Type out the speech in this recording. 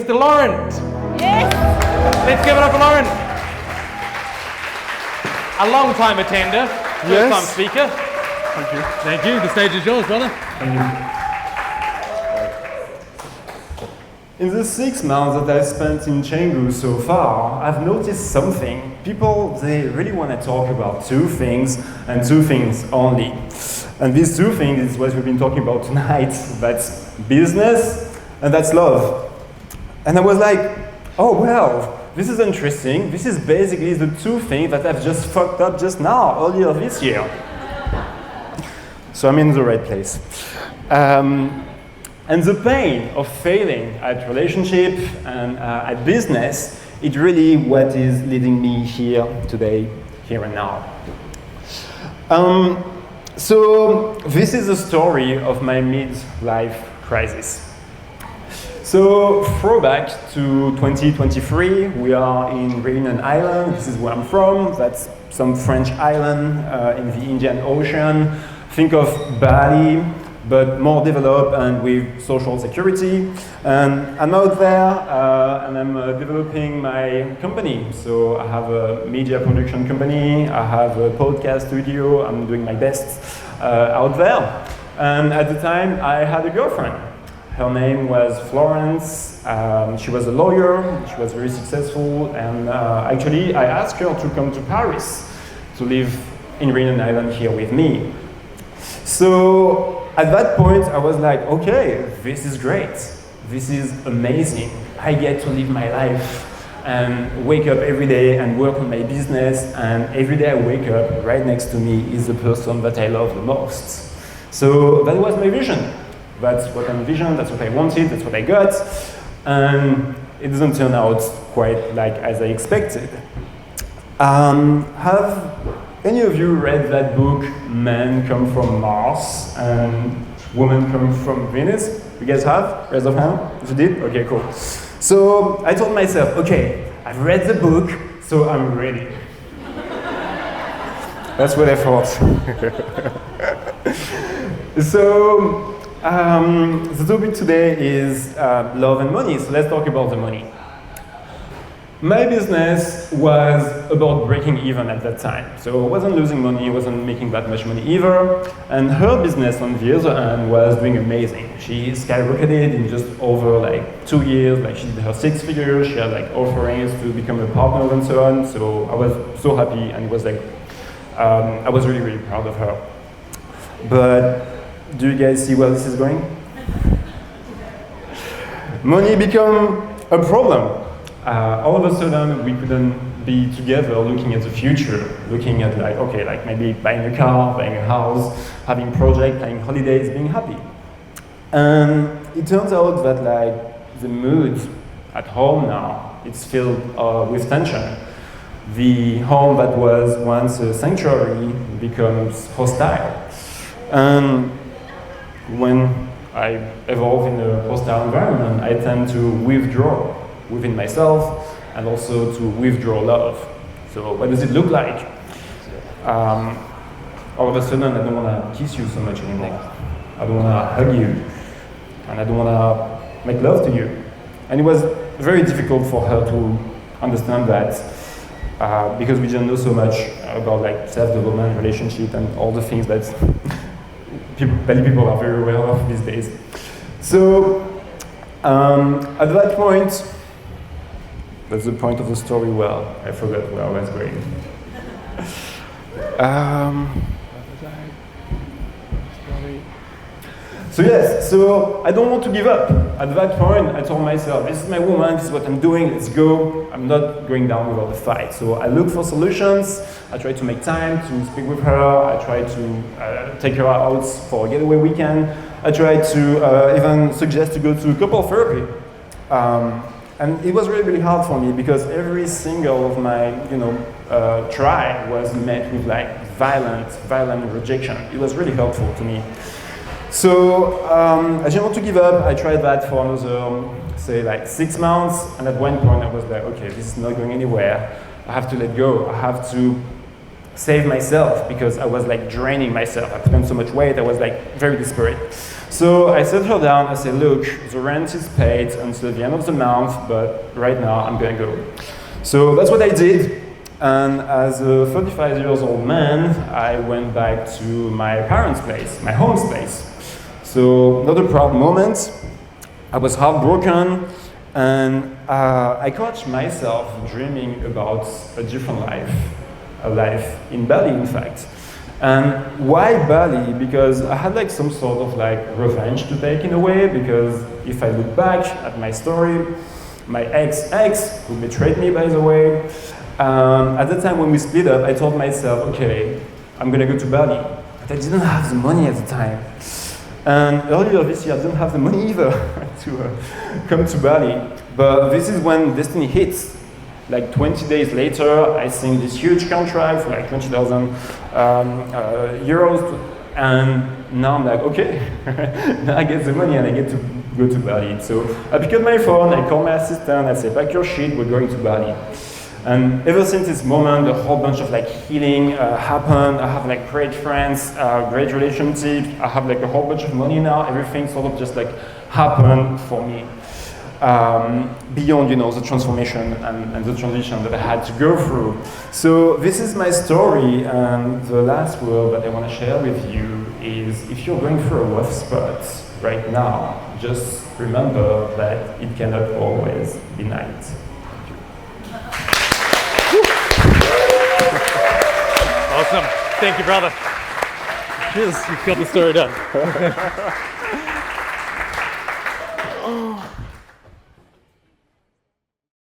Mr. Laurent. Yes. Let's give it up for Laurent. A long-time attender, first-time speaker. Thank you. Thank you. The stage is yours, brother. Thank you. In the 6 months that I've spent in Chengdu so far, I've noticed something. People, they really want to talk about two things, and two things only. And these two things is what we've been talking about tonight. That's business, and that's love. And I was like, oh well, this is interesting. This is basically the two things that I've just fucked up just now, earlier this year. So I'm in the right place. And the pain of failing at relationship and at business, it's really what is leading me here today, here and now. So this is the story of my midlife crisis. So throwback to 2023, we are in Reunion Island. This is where I'm from. That's some French island in the Indian Ocean. Think of Bali, but more developed and with social security. And I'm out there and I'm developing my company. So I have a media production company, I have a podcast studio, I'm doing my best out there. And at the time I had a girlfriend. Her name was Florence, she was a lawyer, she was very successful, and actually I asked her to come to Paris to live in Reunion Island here with me. So at that point, I was like, okay, this is great. This is amazing. I get to live my life and wake up every day and work on my business. And every day I wake up, right next to me is the person that I love the most. So that was my vision. That's what I envisioned, that's what I wanted, that's what I got. And it doesn't turn out quite like as I expected. Have any of you read that book, Men Come From Mars and Women Come From Venus? You guys have? Raise of hand if you did? Okay, cool. So I told myself, okay, I've read the book, so I'm ready. That's what I thought. So the topic today is love and money, so let's talk about the money. My business was about breaking even at that time. So I wasn't losing money, I wasn't making that much money either. And her business, on the other hand, was doing amazing. She skyrocketed in just over like 2 years. Like she did her 6 figures, she had like offerings to become a partner and so on. So I was so happy, and it was like, I was really, really proud of her. But do you guys see where this is going? Money became a problem. All of a sudden, we couldn't be together looking at the future, looking at like, okay, like maybe buying a car, buying a house, having projects, planning holidays, being happy. And it turns out that like the mood at home now, it's filled with tension. The home that was once a sanctuary becomes hostile. And when I evolve in a hostile environment, I tend to withdraw within myself, and also to withdraw love. So what does it look like? All of a sudden, I don't want to kiss you so much anymore. I don't want to hug you, and I don't want to make love to you. And it was very difficult for her to understand that, because we didn't know so much about like self-development, relationship, and all the things that many people are very aware of these days. So at that point, that's the point of the story. Well, I forgot where I was going. So yes, so I don't want to give up. At that point, I told myself, this is my woman, this is what I'm doing, let's go. I'm not going down without a fight. So I look for solutions, I try to make time to speak with her, I try to take her out for a getaway weekend, I try to even suggest to go to couple therapy. And it was really, really hard for me because every single of my, try was met with like violent rejection. It was really hurtful to me. So I didn't want to give up. I tried that for another, say like 6 months. And at one point I was like, okay, this is not going anywhere. I have to let go. I have to save myself because I was like draining myself. I put on so much weight, I was like very desperate. So I sat her down, I said, look, the rent is paid until the end of the month, but right now I'm gonna go. So that's what I did. And as a 35 years old man, I went back to my parents' place, my home space. So not a proud moment. I was heartbroken, and I caught myself dreaming about a different life, a life in Bali, in fact. And why Bali? Because I had like some sort of like revenge to take in a way, because if I look back at my story, my ex, who betrayed me by the way, at the time when we split up, I told myself, okay, I'm gonna go to Bali. But I didn't have the money at the time. And earlier this year, I didn't have the money either to come to Bali. But this is when destiny hits. Like 20 days later, I signed this huge contract for like 20,000 euros. And now I'm like, okay, now I get the money and I get to go to Bali. So I pick up my phone, I call my assistant, I say, pack your shit, we're going to Bali. And ever since this moment, a whole bunch of like healing happened. I have like great friends, great relationships. I have like a whole bunch of money now. Everything sort of just like happened for me. Beyond, you know, the transformation and the transition that I had to go through. So this is my story, and the last word that I want to share with you is, if you're going through a rough spot right now, just remember that it cannot always be night. Awesome. Thank you, brother. Cheers. You've got the story done.